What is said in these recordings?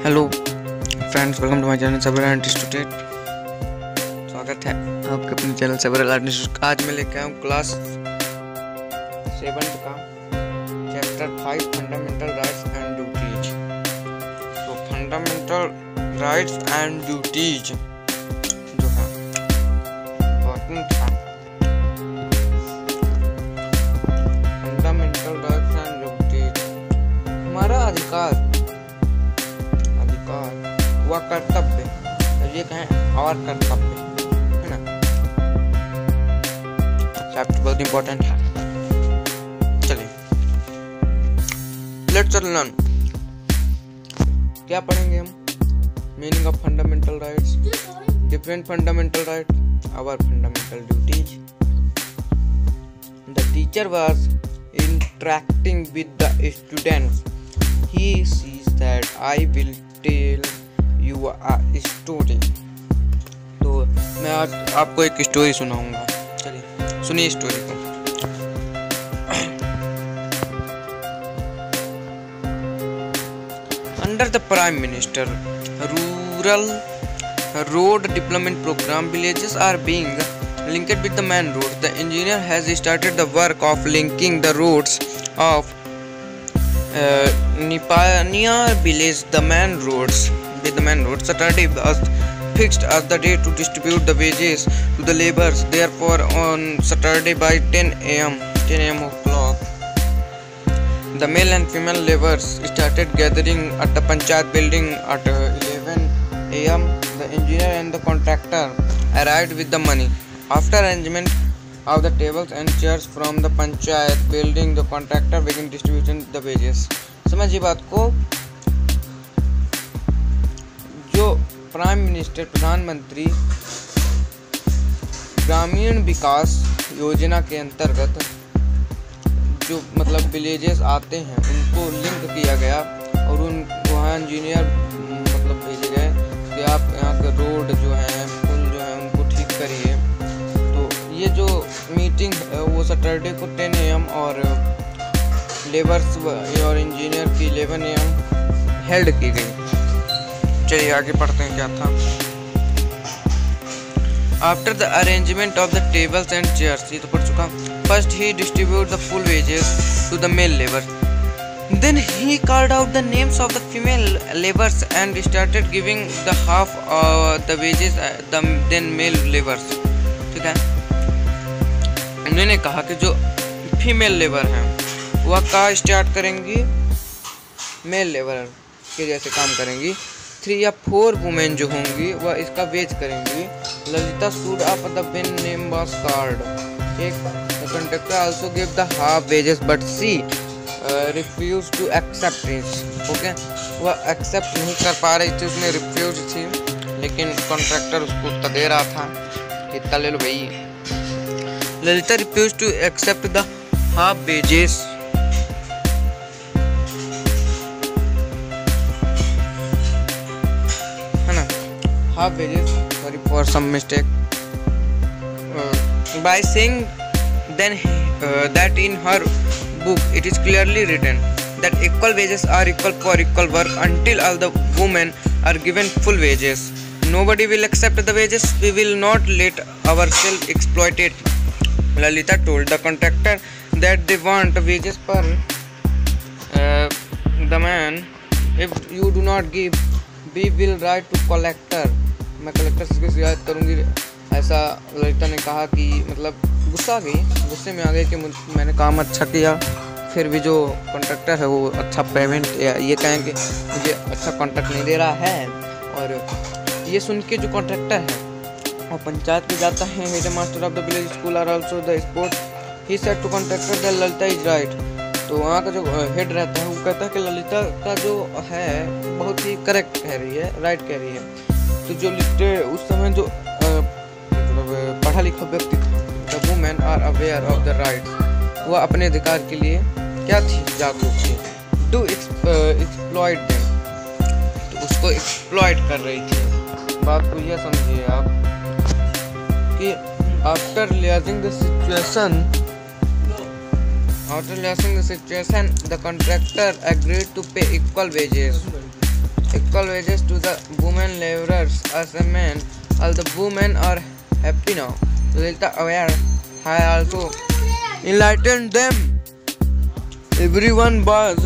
Hello friends, welcome to my channel several art institute. स्वागत है आपके अपने चैनल सेवरल आर्ट इंस्टीट्यूट। आज मैं लेके आया हूँ क्लास 7 का chapter 5 fundamental rights and duties. तो फंडामेंटल राइट्स एंड ड्यूटीज जो है इम्पोर्टेंट है। फंडामेंटल राइट्स एंड ड्यूटीज हमारा अधिकार वह कर्तव्य, ये कहें और कर्तव्य है ना। चैप्टर बहुत इंपॉर्टेंट है। चलिए लेट्स लर्न। क्या पढ़ेंगे हम? Meaning of fundamental rights, different fundamental right, our fundamental duties. The teacher was interacting with the students. He sees that I will tell you a story. तो मैं आज आपको एक स्टोरी सुनाऊंगा। चलिए सुनिए स्टोरी को। Under the prime minister rural road development programme villages are being linked with the main road. The engineer has started the work of linking the roads of Nipania village the main roads. The main road. Saturday was fixed as the day to distribute the wages to the laborers. Therefore, on Saturday by 10 a.m. o'clock, the male and female laborers started gathering at the Panchayat building. At 11 a.m., the engineer and the contractor arrived with the money. After arrangement of the tables and chairs from the Panchayat building, the contractor began distributing the wages. समझिए बात को। जो prime minister प्रधानमंत्री ग्रामीण विकास योजना के अंतर्गत जो मतलब विलेजेस आते हैं उनको लिंक किया गया और वहाँ इंजीनियर मतलब भेजे गए कि आप यहाँ के रोड जो हैं पुल जो हैं उनको ठीक करिए। तो ये जो मीटिंग है वो सैटरडे को 10 AM और लेबर्स और इंजीनियर की 11 AM हेल्ड की गई। चलिए आगे पढ़ते हैं क्या था। After the arrangement of the tables and chairs, ये तो पढ़ चुका। First he distribute the full wages to the male labour, then he called out the names of the female labours and started giving the half the wages the then male labours. ठीक है, उन्होंने कहा कि जो female labour हैं वह का start करेंगी मेल लेबर के जैसे काम करेंगी। 3 या 4 वुमेन जो होंगी वह इसका वेज करेंगी। Lalita stood up the when name was called. The contractor also gave the half wages but she refused to accept it. Okay, वह एक्सेप्ट नहीं कर पा रही थी, उसने रिफ्यूज थी, लेकिन कॉन्ट्रैक्टर उसको उतना दे रहा था, इतना ले लो भाई। Lalita refused to accept the half wages. Half wages, sorry for some mistake, by saying then that in her book it is clearly written that equal wages are equal for equal work until all the women are given full wages. Nobody will accept the wages. We will not let ourselves exploited. Lalita told the contractor that they want wages per the man. If you do not give, we will write to collector. मैं collector से शिकायत करूँगी। ऐसा ललिता ने कहा कि मतलब गुस्सा आ गई, गुस्से में आ गई कि मैंने काम अच्छा किया, फिर भी जो कॉन्ट्रैक्टर है वो अच्छा पेमेंट या ये कहें कि मुझे अच्छा कॉन्ट्रैक्ट नहीं दे रहा है। और ये सुन के जो कॉन्ट्रैक्टर है वो पंचायत में जाता है। Head master of the village school are also the support. He said to contractor that Lalita is right. तो वहाँ का जो हेड रहता है वो कहता है कि ललिता का जो है बहुत ही करेक्ट कह रही है, राइट कह रही है। तो जो उस समय जो पढ़ा लिखा व्यक्ति था, the women are aware of the rights, वह अपने अधिकार के लिए क्या थी, जागरूक थी। टू एक्सप्लॉइट देम, तो उसको एक्सप्लॉइट कर रही थी। बात को यह समझिए आप कि after realising the situation, the contractor agreed to pay equal wages equal wages to the women laborers as a man. All the women are happy now. Lolita aware I also enlightened them. Everyone was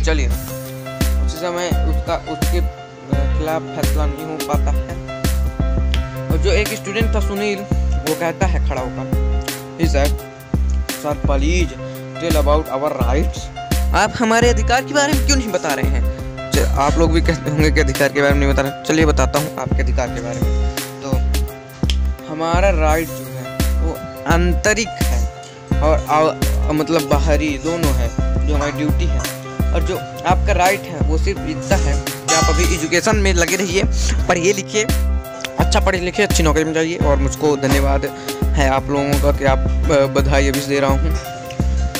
चलिए उसी समय उसके खिलाफ फैसला नहीं हो पाता है। और जो एक स्टूडेंट था सुनील, वो कहता है खड़ा होकर, he said, "Sir, please tell about our rights." आप हमारे अधिकार के बारे में क्यों नहीं बता रहे हैं? आप लोग भी कहते होंगे कि अधिकार के बारे में नहीं बता रहे। चलिए बताता हूँ आपके अधिकार के बारे में। तो हमारा राइट जो है वो आंतरिक है और मतलब बाहरी दोनों है, जो हमारी ड्यूटी है। और जो आपका राइट है वो सिर्फ इतना है कि आप अभी एजुकेशन में लगे रहिए, पढ़िए लिखिए, अच्छा पढ़े लिखे, अच्छी नौकरी में जाइए। और मुझको धन्यवाद है आप लोगों का कि आप बधाई अभी दे रहा हूँ।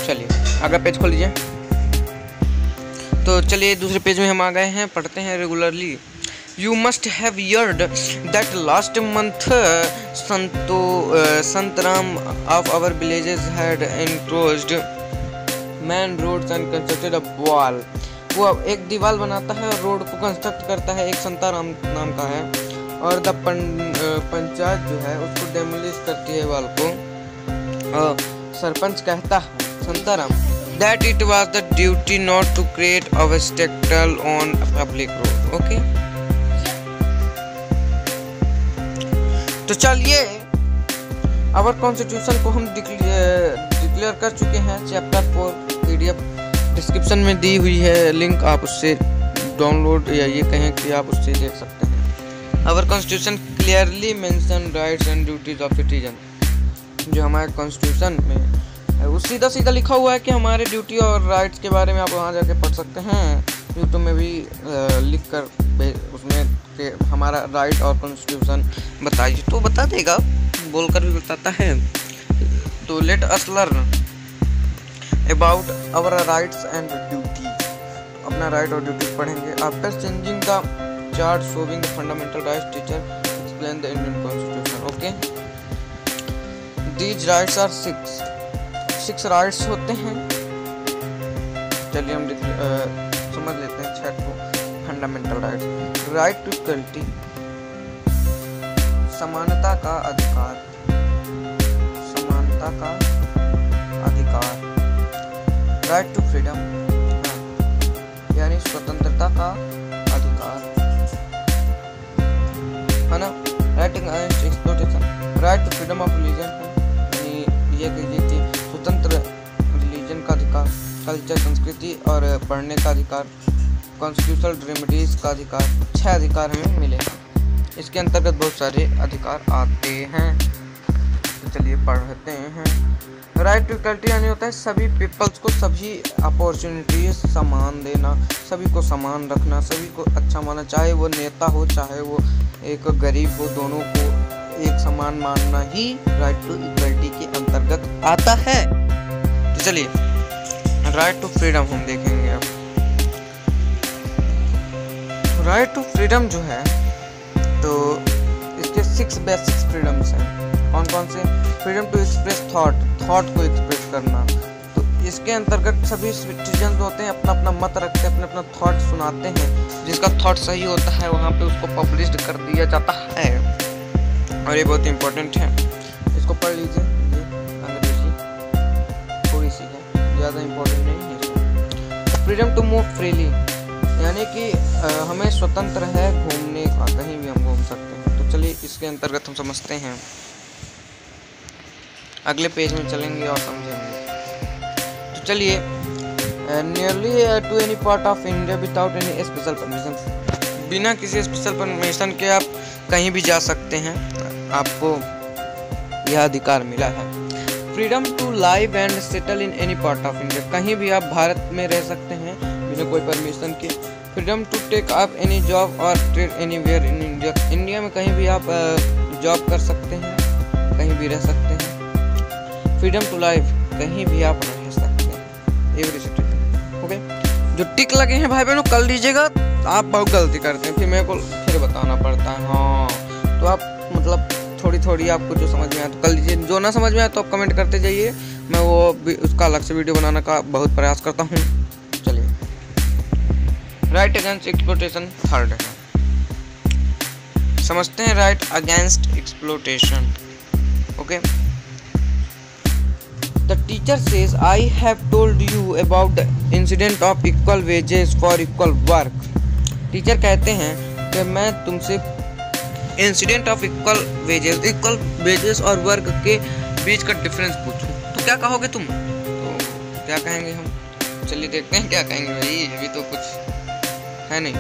चलिए अगला पेज खोल लीजिए। तो चलिए दूसरे पेज में हम आ गए हैं, पढ़ते हैं regularly. You must have heard that last month Santaram of our villages had enclosed main roads and constructed a wall. वो एक दीवार बनाता है और रोड को कंस्ट्रक्ट करता है, एक संताराम नाम का है। और द पंचायत जो है उसको डेमोलिश करती है वाल को। सरपंच कहता है Santaram that it was the duty not to create obstacle on public road. Okay? तो चलिए आवर कॉन्स्टिट्यूशन को हम डिक्लेयर कर चुके हैं। चैप्टर 4 PDF डिस्क्रिप्शन में दी हुई है लिंक, आप उससे डाउनलोड या ये कहें कि आप उससे देख सकते हैं। Our constitution clearly mention rights and duties of citizen. जो हमारे कॉन्स्टिट्यूशन में वो सीधा सीधा लिखा हुआ है कि हमारे ड्यूटी और राइट्स के बारे में आप वहाँ जाके पढ़ सकते हैं। यूट्यूब में भी लिख कर उसमें हमारा राइट और कॉन्स्टिट्यूशन बताइए तो बता देगा, बोलकर भी बताता है। तो let us learn about our rights and duty. अपना राइट और ड्यूटी पढ़ेंगे। After changing the chart showing the fundamental rights, teacher explain the Indian constitution. Okay, these rights are 6 rights होते हैं। चलिए हम समझ लेते हैं 6 को। Fundamental rights, right to equality, समानता का अधिकार, समानता का अधिकार। राइट टू फ्रीडम, यानी स्वतंत्रता का अधिकार, है ना। Right against exploitation, right to freedom of religion, यानी ये कहिए कि स्वतंत्र रिलीजन का अधिकार, कल्चर संस्कृति और पढ़ने का अधिकार, कॉन्स्टिट्यूशनल रेमेडीज का अधिकार। 6 अधिकार हमें मिले हैं। इसके अंतर्गत बहुत सारे अधिकार आते हैं। तो चलिए पढ़ते हैं। राइट टू इक्वलिटी यानी होता है सभी पीपल्स को सभी अपॉर्चुनिटीज समान देना, सभी को समान रखना, सभी को अच्छा माना, चाहे वो नेता हो चाहे वो एक गरीब हो, दोनों को एक समान मानना ही राइट टू इक्वलिटी के अंतर्गत आता है। तो चलिए राइट टू फ्रीडम हम देखेंगे अब। राइट टू फ्रीडम जो है तो इसके 6 बेसिक फ्रीडम्स हैं। कौन कौन से? फ्रीडम टू एक्सप्रेस थॉट को एक्सप्रेस करना। तो इसके अंतर्गत सभी सिटीजन होते हैं अपना अपना मत रखते हैं, अपना अपना थॉट सुनाते हैं। जिसका थॉट सही होता है वहाँ पे उसको पब्लिश कर दिया जाता है। और ये बहुत इंपॉर्टेंट है, इसको पढ़ लीजिए। ये अंग्रेजी थोड़ी सी है, ज़्यादा इंपॉर्टेंट नहीं है। फ्रीडम टू मूव फ्रीली, यानी कि हमें स्वतंत्र है घूमने का, कहीं भी हम घूम सकते हैं। तो चलिए इसके अंतर्गत हम समझते हैं। अगले पेज में चलेंगे और समझेंगे। तो चलिए nearly to any part of India without any special permission, बिना किसी स्पेशल परमिशन के आप कहीं भी जा सकते हैं, आपको यह अधिकार मिला है। Freedom to live and settle in any part of India, कहीं भी आप भारत में रह सकते हैं बिना कोई परमिशन के। Freedom to take up any job और trade anywhere in India, India में कहीं भी आप जॉब कर सकते हैं, कहीं भी रह सकते हैं। फ्रीडम टू लाइव, कहीं भी आप रह सकते हैं, एवरी सिटीजन। ओके, जो टिक लगे हैं भाई बहनों कर लीजिएगा। आप बहुत गलती करते हैं, फिर मेरे को फिर बताना पड़ता है। हाँ, तो आप मतलब थोड़ी थोड़ी आपको जो समझ में आया तो कर लीजिए, जो ना समझ में आया तो आप कमेंट करते जाइए, मैं वो भी उसका अलग से वीडियो बनाने का बहुत प्रयास करता हूँ। चलिए, राइट अगेंस्ट एक्सप्लोटेशन थर्ड है, समझते हैं right against exploitation. Okay, the teacher says I have told you about the incident of equal wages for equal work. Teacher कहते हैं कि मैं तुमसे इंसिडेंट ऑफ इक्वल वेजेस और वर्क के बीच का डिफरेंस पूछूं तो क्या कहोगे तुम? तो क्या कहेंगे हम? चलिए देखते हैं क्या कहेंगे भाई, अभी तो कुछ है नहीं।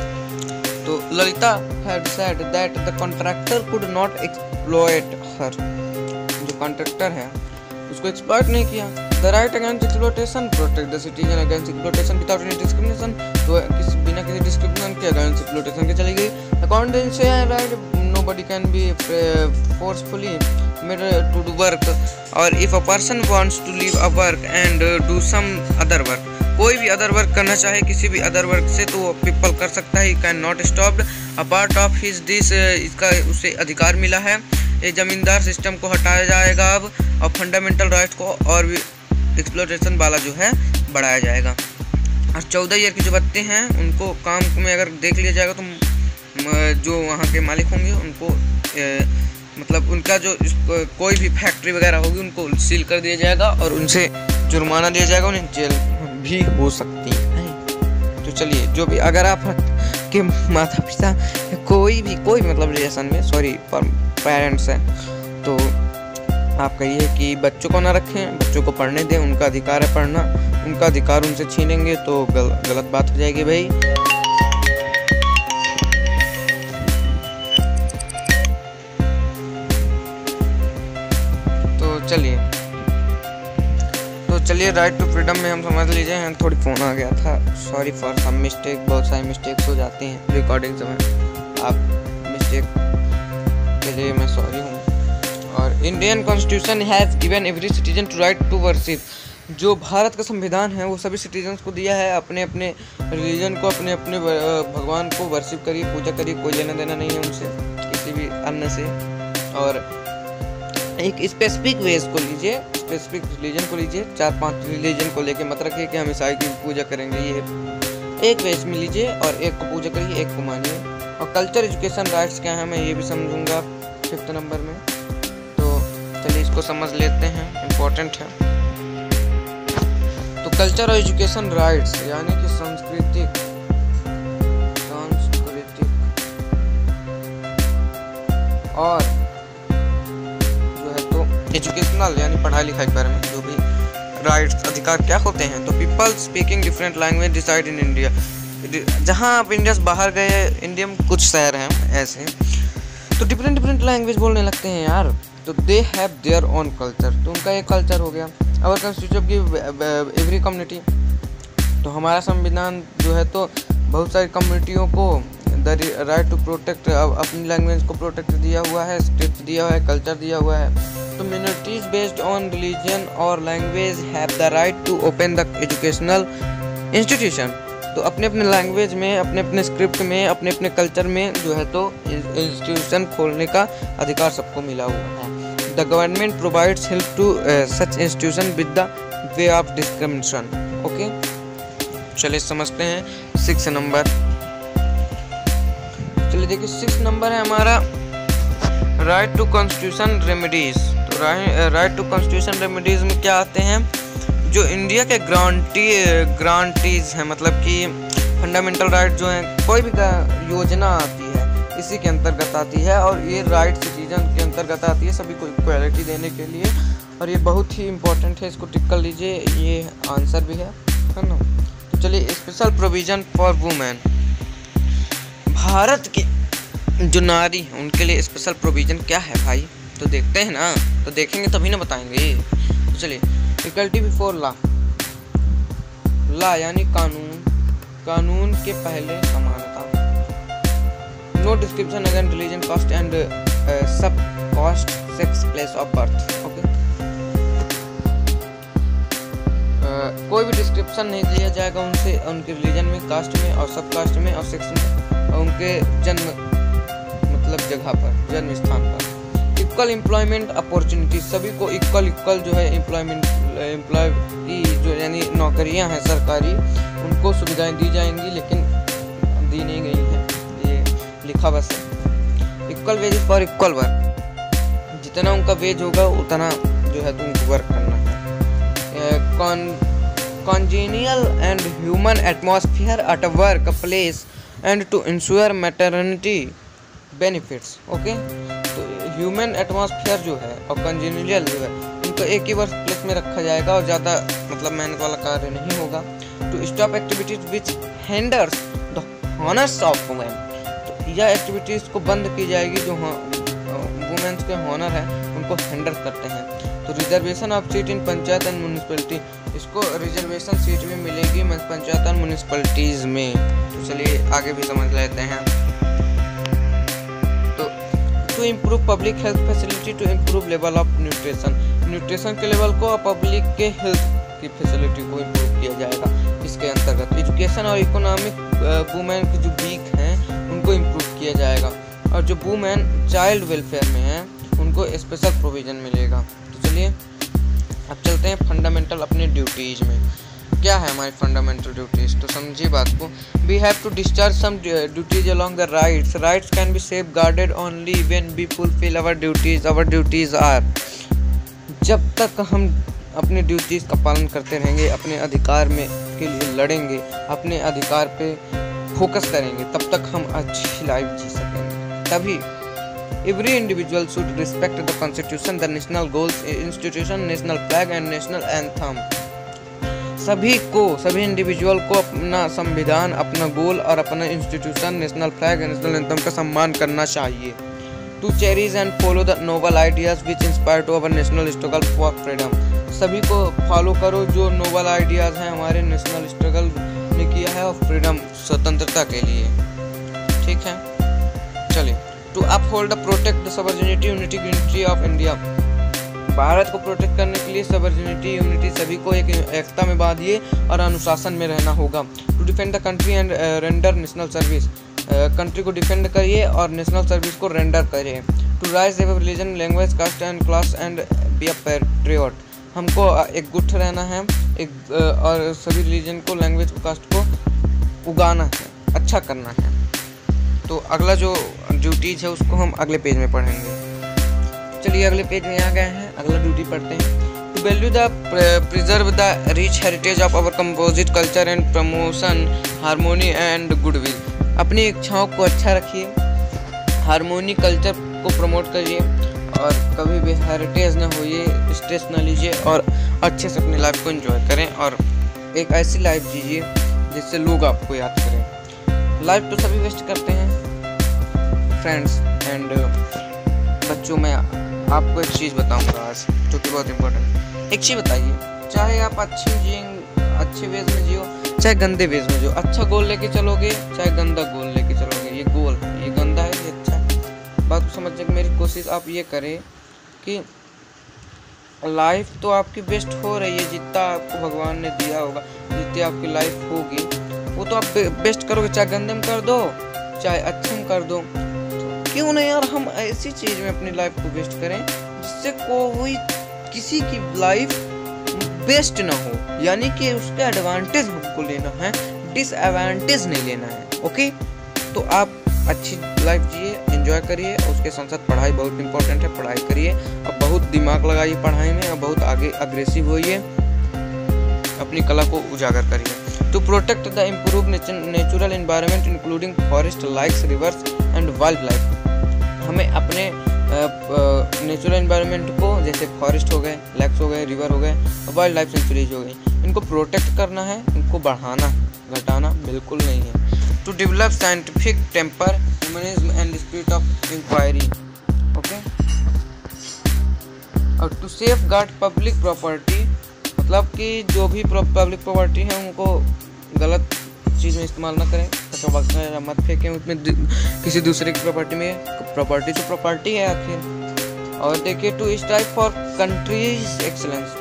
तो Lalita had said that the contractor could not exploit her। जो कॉन्ट्रैक्टर है उसको एक्सप्लॉइट नहीं किया। The right against exploitation protect the citizen against exploitation without any discrimination. तो बिना किसी डिस्क्रिमिनेशन के अगेंस्ट एक्सप्लॉइटेशन के चली गई। According to right nobody can be forcefully made to do work, or if a person wants to leave a work and do some other work, कोई भी other work करना चाहे किसी भी अदर वर्क से तो वो पीपल कर सकता है। Can not stop a part of his this, इसका उसे अधिकार मिला है। ये जमींदार सिस्टम को हटाया जाएगा अब, और फंडामेंटल राइट्स को और भी एक्सप्लोटेशन वाला जो है बढ़ाया जाएगा। और 14 ईयर की जो बच्चे हैं उनको काम में अगर देख लिया जाएगा तो जो वहाँ के मालिक होंगे उनको मतलब उनका जो कोई भी फैक्ट्री वगैरह होगी उनको सील कर दिया जाएगा और उनसे जुर्माना दिया जाएगा, उन्हें जेल भी हो सकती है। तो चलिए, जो भी अगर आप के माता पिता कोई मतलब रिलेशन में पेरेंट्स हैं तो आप कहिए कि बच्चों को ना रखें, बच्चों को पढ़ने दें, उनका अधिकार है पढ़ना। उनका अधिकार उनसे छीनेंगे तो गलत बात हो जाएगी भाई। तो चलिए राइट टू फ्रीडम में हम समझ लीजिए, थोड़ी फ़ोन आ गया था, सॉरी फॉर सम मिस्टेक। बहुत सारे मिस्टेक्स हो जाती हैं रिकॉर्डिंग समय, आप मिस्टेक के लिए मैं सॉरी हूँ। और Indian constitution has given every citizen to right to worship. जो भारत का संविधान है वो सभी सिटीजन्स को दिया है, अपने अपने रिलीजन को, अपने अपने भगवान को वर्शिप करिए, पूजा करिए, कोई लेना देना नहीं है उनसे किसी भी अन्य से। और एक स्पेसिफिक वेज को लीजिए, स्पेसिफिक रिलीजन को लीजिए, 4-5 रिलीजन को लेके मत रखिए कि हम ईसाई की पूजा करेंगे। ये एक वेज में लीजिए और एक को पूजा करिए, एक को मानिए। और कल्चर एजुकेशन राइट्स क्या है मैं ये भी समझूंगा 5th नंबर में। तो चलिए इसको समझ लेते हैं, इम्पोर्टेंट है। तो कल्चर और एजुकेशन राइट्स यानी कि सांस्कृतिक और एजुकेशनल यानी पढ़ाई लिखाई के बारे में जो भी राइट्स अधिकार क्या होते हैं। तो people speaking different language decide in India. जहाँ आप इंडिया से बाहर गए, इंडिया में कुछ शहर हैं ऐसे तो डिफरेंट लैंग्वेज बोलने लगते हैं यार, तो they have their own culture. तो उनका एक कल्चर हो गया। अवर कॉन्स्टिट्यूशन की एवरी कम्युनिटी, तो हमारा संविधान जो है तो बहुत सारी कम्युनिटियों को द राइट टू प्रोटेक्ट, अपनी लैंग्वेज को प्रोटेक्ट दिया हुआ है, स्क्रिप्ट दिया हुआ है, कल्चर दिया हुआ है। तो मिनोरिटीज बेस्ड ऑन रिलीजन और language have the right to open the educational institution. तो अपने अपने लैंग्वेज में, अपने अपने स्क्रिप्ट में, अपने अपने कल्चर में जो है तो इंस्टीट्यूशन खोलने का अधिकार सबको मिला हुआ है। The government provides help to such institution with the way of discrimination. Okay, चलिए समझते हैं 6 नंबर। चलिए देखिए 6 नंबर है हमारा राइट टू कॉन्स्टिट्यूशन रेमेडीज। तो राइट टू कॉन्स्टिट्यूशन रेमेडीज में क्या आते हैं? जो इंडिया के ग्रांटीज हैं, मतलब कि फंडामेंटल राइट जो हैं, कोई भी योजना आती है इसी के अंतर्गत आती है और ये राइट सिटीजन के अंतर्गत आती है सभी को इक्वालिटी देने के लिए। और ये बहुत ही इम्पोर्टेंट है, इसको टिक कर लीजिए, ये आंसर भी है ना। तो चलिए special provision for women. Bharat की जो नारी है उनके लिए स्पेशल प्रोविजन क्या है भाई? तो देखते हैं ना, तो देखेंगे तभी ना बताएंगे। तो चलिए, इक्वलिटी बिफोर लॉ, लॉ यानी कानून, कानून के पहले समानता। No description against religion, caste and sub caste, sex, place of birth. Okay, कोई भी डिस्क्रिप्शन नहीं दिया जाएगा उनसे, उनके रिलीजन में, कास्ट में और सब कास्ट में और सेक्स में और उनके जन्म मतलब जगह पर, जन्म स्थान पर। इक्वल एम्प्लॉयमेंट अपॉर्चुनिटी, सभी को इक्वल जो है एम्प्लॉय की जो यानी नौकरियां हैं सरकारी, उनको सुविधाएं दी जाएंगी, लेकिन दी नहीं गई हैं, ये लिखा बस है। Equal wages for equal work, जितना उनका वेज होगा उतना जो है तुमको वर्क करना है। Congenial and human atmosphere at a work place and to ensure maternity benefits। Okay, तो ह्यूमन एटमॉस्फेयर जो है और कंजेनियल जो है उनको एक ही वर्क प्लेस में रखा जाएगा और ज़्यादा मतलब मेहनत वाला कार्य नहीं होगा। To stop activities which hinders the honours of women, तो यह एक्टिविटीज़ को बंद की जाएगी जो वुमेन्स के हॉनर है उनको हिंडर करते हैं। तो reservation of seat in panchayat and municipality, इसको रिजर्वेशन सीट भी मिलेगी पंचायत एंड म्यूनिसिपैलिटीज में। तो चलिए आगे भी समझ लेते हैं। तो to improve public health facility, to improve level of nutrition के लेवल को और पब्लिक के हेल्थ की फैसिलिटी को इम्प्रूव किया जाएगा। इसके अंतर्गत एजुकेशन और इकोनॉमिक वुमेन की जो वीक हैं उनको इम्प्रूव किया जाएगा, और जो वुमेन चाइल्ड वेलफेयर में हैं उनको स्पेशल प्रोविजन मिलेगा। तो चलिए अब चलते हैं फंडामेंटल अपने ड्यूटीज में। क्या है हमारी फंडामेंटल ड्यूटीज, तो समझिए बात को। We have to discharge some duties along the rights. Rights can be safeguarded only when we fulfil our duties. Our duties are, जब तक हम अपने ड्यूटीज का पालन करते रहेंगे, अपने अधिकार में के लिए लड़ेंगे, अपने अधिकार पे फोकस करेंगे, तब तक हम अच्छी लाइफ जी सकेंगे। तभी Every individual should respect the constitution, the national goals, institution, national flag and national anthem। सभी इंडिविजुअल को अपना संविधान, अपना गोल और अपना institution, national flag, national anthem का सम्मान करना चाहिए। To cherish and follow the noble ideas which inspire to our national struggle for freedom। सभी को फॉलो करो जो नोबल आइडियाज हैं हमारे नेशनल स्ट्रगल ने किया है और फ्रीडम, स्वतंत्रता के लिए। ठीक है, चलिए। To uphold protect the sovereignty unity of India, Bharat को प्रोटेक्ट करने के लिए सॉवरेनिटी यूनिटी सभी को एक एकता में बांधिए और अनुशासन में रहना होगा। To defend the country and render national service, country को डिफेंड करिए और नेशनल सर्विस को रेंडर करिए। To rise ever religion, language, caste and class and be a patriot, हमको एक गुट रहना है, एक और सभी रिलीजन को, लैंग्वेज को, कास्ट को उगाना है, अच्छा करना है। तो अगला जो ड्यूटीज है उसको हम अगले पेज में पढ़ेंगे। चलिए अगले पेज में आ गए हैं, अगला ड्यूटी पढ़ते हैं। To value the preserve the rich heritage of our composite culture and promotion harmony and goodwill, अपनी इच्छाओं को अच्छा रखिए, हार्मोनी कल्चर को प्रमोट करिए और कभी भी हेरिटेज ना होइए, स्ट्रेस ना लीजिए और अच्छे से अपनी लाइफ को एंजॉय करें और एक ऐसी लाइफ जीजिए जिससे लोग आपको याद करें। लाइफ तो सभी वेस्ट करते हैं फ्रेंड्स एंड बच्चों। मैं आपको एक चीज़ बताऊंगा आज जो कि बहुत इम्पोर्टेंट। एक चीज़ बताइए, चाहे आप अच्छे वेज में जियो चाहे गंदे वेज में जियो, अच्छा गोल लेके चलोगे चाहे गंदा गोल लेके चलोगे, ये गोल है, ये गंदा है, ये अच्छा है। बात को समझने की मेरी कोशिश आप ये करें कि लाइफ तो आपकी बेस्ट हो रही है, जितना आपको भगवान ने दिया होगा, जितनी आपकी लाइफ होगी वो तो आप बेस्ट करोगे, चाहे गंदे में कर दो चाहे अच्छे में कर दो। क्यों नहीं यार हम ऐसी चीज़ में अपनी लाइफ को वेस्ट करें जिससे कोई किसी की लाइफ बेस्ट ना हो, यानी कि उसका एडवांटेज हमको लेना है, डिसएडवांटेज नहीं लेना है। ओके, तो आप अच्छी लाइफ जिए, एंजॉय करिए, उसके साथ साथ पढ़ाई बहुत इंपॉर्टेंट है, पढ़ाई करिए और बहुत दिमाग लगाइए पढ़ाई में और बहुत आगे अग्रेसिव होइए, अपनी कला को उजागर करिए। To protect the improve natural environment including forest, lakes, rivers and wild life, हमें अपने नेचुरल एनवायरनमेंट को, जैसे फॉरेस्ट हो गए, लेक्स हो गए, रिवर हो गए, वाइल्ड लाइफ सेंचुरीज हो गई, इनको प्रोटेक्ट करना है, इनको बढ़ाना, घटाना बिल्कुल नहीं है। To develop scientific temper, humanism and spirit of inquiry. Okay, और to safeguard public property, मतलब कि जो भी पब्लिक प्रॉपर्टी है उनको गलत चीज़ में इस्तेमाल ना करें, तो मत फेंकें उसमें किसी दूसरे की प्रॉपर्टी में, प्रॉपर्टी तो प्रॉपर्टी है आखिर। और देखिए to strive for countries excellence,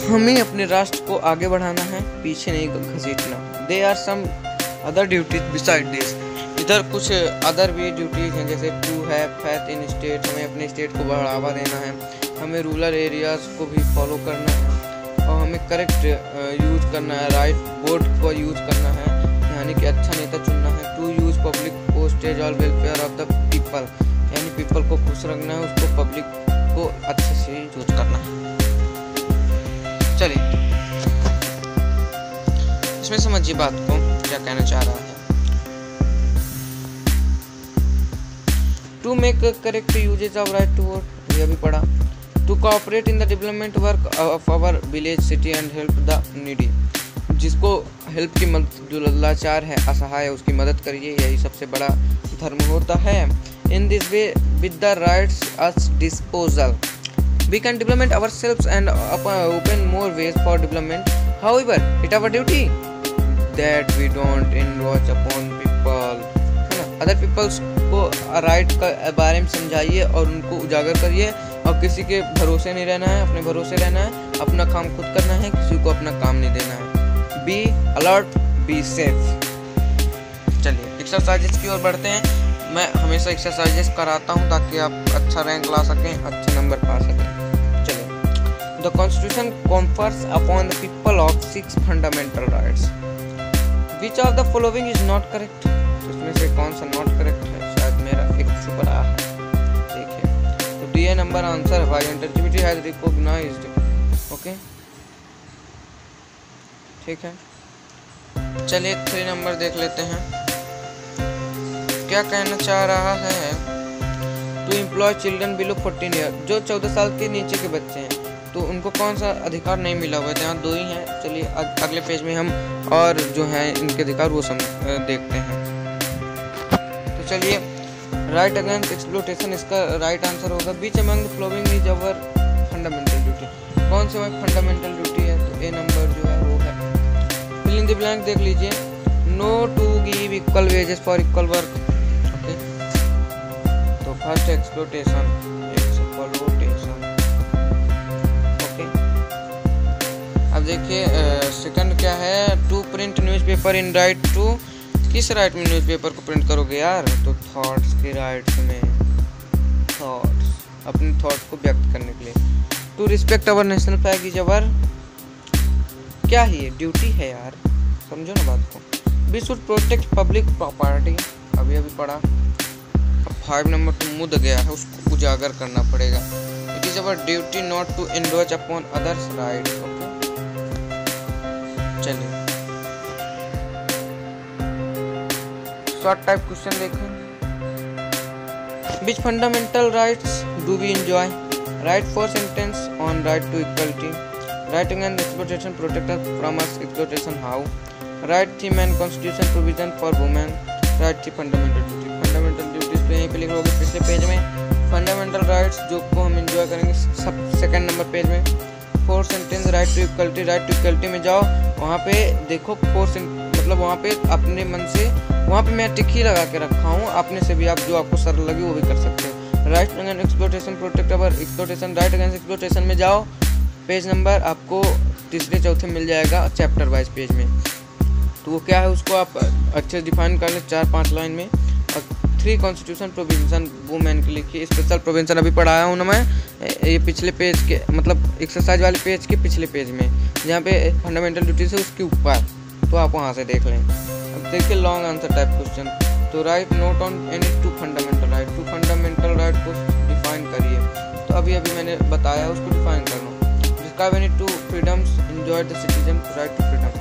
हमें अपने राष्ट्र को आगे बढ़ाना है, पीछे नहीं घसीटना। They are some other duties beside this, इधर कुछ अदर भी ड्यूटीज़ हैं, जैसे to have faith in state, हमें अपने स्टेट को बढ़ावा देना है, हमें रूरल एरियाज़ को भी फॉलो करना है और हमें करेक्ट यूज़ करना है, राइट बोर्ड को यूज़ करना है, यानी कि अच्छा नेता चुनना है। To use public postage all welfare of the people, यानी पीपल को खुश रखना है, उसको पब्लिक को अच्छे से यूज करना है। चलिए इसमें समझिए बात को क्या कहना चाह रहा है। To make correct usages of right to vote, ये भी पढ़ा। To cooperate in the development work of our village city and help the needy, जिसको हेल्प की मदद, जो लाचार है असहाय है उसकी मदद करिए, यही सबसे बड़ा धर्म होता है। In this way with the rights as disposal we can develop ourselves and open more ways for development. However, it our duty that we don't encroach upon people, है ना। अदर पीपल्स को राइट का बारे में समझाइए और उनको उजागर करिए और किसी के भरोसे नहीं रहना है, अपने भरोसे रहना है, अपना काम खुद करना है, किसी को अपना काम नहीं देना है। Be alert, be safe. चलिए एक्सरसाइजेस की ओर बढ़ते हैं। मैं हमेशा एक्सरसाइजेस कराता हूँ ताकि आप अच्छा रैंक ला सकें, अच्छे नंबर पा सकें। चलिए, the constitution confers upon the people of 6 fundamental rights, which of the following is not correct. इसमें से कौन सा नॉट करेक्ट है? शायद मेरा एक छुपा रहा है, देखिए। तो डी ए नंबर आंसर है, why interactivity has recognised. Okay ठीक है। चलिए 3 नंबर देख लेते हैं, क्या कहना चाह रहा है। To employ children below 14 year, जो 14 साल के नीचे के बच्चे हैं तो उनको कौन सा अधिकार नहीं मिला हुआ है? यहाँ 2 ही हैं। चलिए अगले पेज में हम और जो है इनके अधिकार वो देखते हैं। तो चलिए, राइट अगेंस्ट एक्सप्लोटेशन, इसका राइट आंसर होगा which among the following is our fundamental duty. कौन सी हमारी फंडामेंटल ड्यूटी है? तो ए नंबर जो है वो है। फिल इन द ब्लैंक देख लीजिए। No to give equal wages for equal work. तो फर्स्ट एक्सप्लोटेशन, ओके। अब देखिए सेकंड क्या है। To print newspaper in right to, किस राइट में न्यूज़पेपर को प्रिंट करोगे यार? तो थॉट्स के राइट्स में, थॉट्स, अपने थॉट्स को व्यक्त करने के लिए। To respect our national flag is our, क्या है ये? ड्यूटी है यार, समझो ना बात को। We should protect public property, अभी पढ़ा। 5 नंबर तो मुद गया है, उसको उजागर करना पड़ेगा। It is our duty not to encroach upon others rights. Okay चलिए शॉर्ट टाइप क्वेश्चन देखें। Which fundamental rights do we enjoy? Write four sentence on right to equality, right against exploitation, protect us from exploitation, how, write theme and constitution provision for women, write three fundamental duty. Fundamental duties तो यहीं पे लिख लोगे पिछले page में। Fundamental rights जो को हम एंजॉय करेंगे सब सेकंड नंबर पेज में। 4 sentence right to equality, right to equality में जाओ, वहाँ पे देखो 4 मतलब वहाँ पे अपने मन से, वहाँ पे मैं टिक ही लगा के रखा हूँ, अपने से भी आप जो आपको सरल लगे वो भी कर सकते हो। राइट अगेंस्ट एक्सप्लॉइटेशन, प्रोटेक्ट अवर एक्सप्लॉइटेशन, राइट अगेंस्ट एक्सप्लॉइटेशन में जाओ, पेज नंबर आपको तीसरे चौथे मिल जाएगा चैप्टर वाइज पेज में। तो वो क्या है उसको आप अच्छे से डिफाइन कर ले 4-5 लाइन में। और 3 कॉन्स्टिट्यूशन प्रोविजन वुमेन के लिखिए। स्पेशल प्रोविजन अभी पढ़ाया हूँ ना मैं, ये पिछले पेज के मतलब एक्सरसाइज वाले पेज के पिछले पेज में, जहाँ पे फंडामेंटल ड्यूटीज है उसके ऊपर, तो आप वहाँ से देख लें। अब देखिए लॉन्ग आंसर टाइप क्वेश्चन। तो write note on any 2 fundamental right, 2 fundamental right को डिफाइन करिए। तो अभी मैंने बताया उसको डिफाइन करना। Describe any 2 freedoms enjoy the citizen, right to freedom.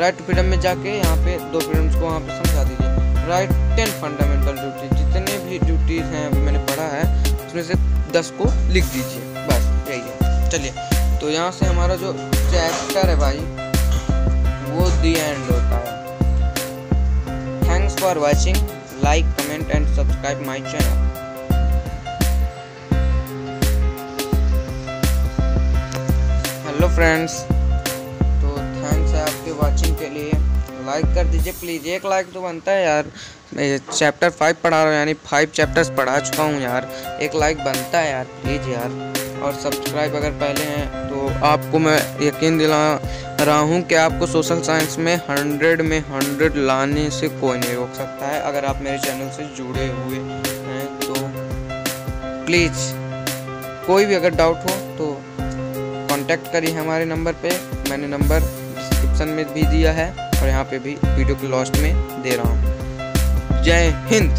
Right to freedom में जाके यहाँ पे 2 फ्रीडम्स को वहाँ पे समझा दीजिए। राइट 10 फंडामेंटल ड्यूटी, जितने भी ड्यूटीज हैं अभी मैंने पढ़ा है उसमें से 10 को लिख दीजिए, बस यही है। चलिए तो यहाँ से हमारा जो चैप्टर है भाई वो दी एंड होता है। Thanks for watching, like comment and subscribe my channel. Hello friends, तो थैंक्स है आपके वाचिंग के लिए। लाइक कर दीजिए प्लीज़, 1 लाइक तो बनता है यार। मैं चैप्टर 5 पढ़ा रहा हूँ, यानी 5 चैप्टर्स पढ़ा चुका हूँ यार, 1 लाइक बनता है यार प्लीज़ यार। और सब्सक्राइब अगर पहले हैं तो आपको मैं यकीन दिला रहा हूँ कि आपको सोशल साइंस में 100 में 100 लाने से कोई नहीं रोक सकता है। अगर आप मेरे चैनल से जुड़े हुए हैं तो प्लीज़ कोई भी अगर डाउट हो तो कांटेक्ट करिए हमारे नंबर पे। मैंने नंबर डिस्क्रिप्शन में भी दिया है और यहाँ पे भी वीडियो के लास्ट में दे रहा हूँ। जय हिंद।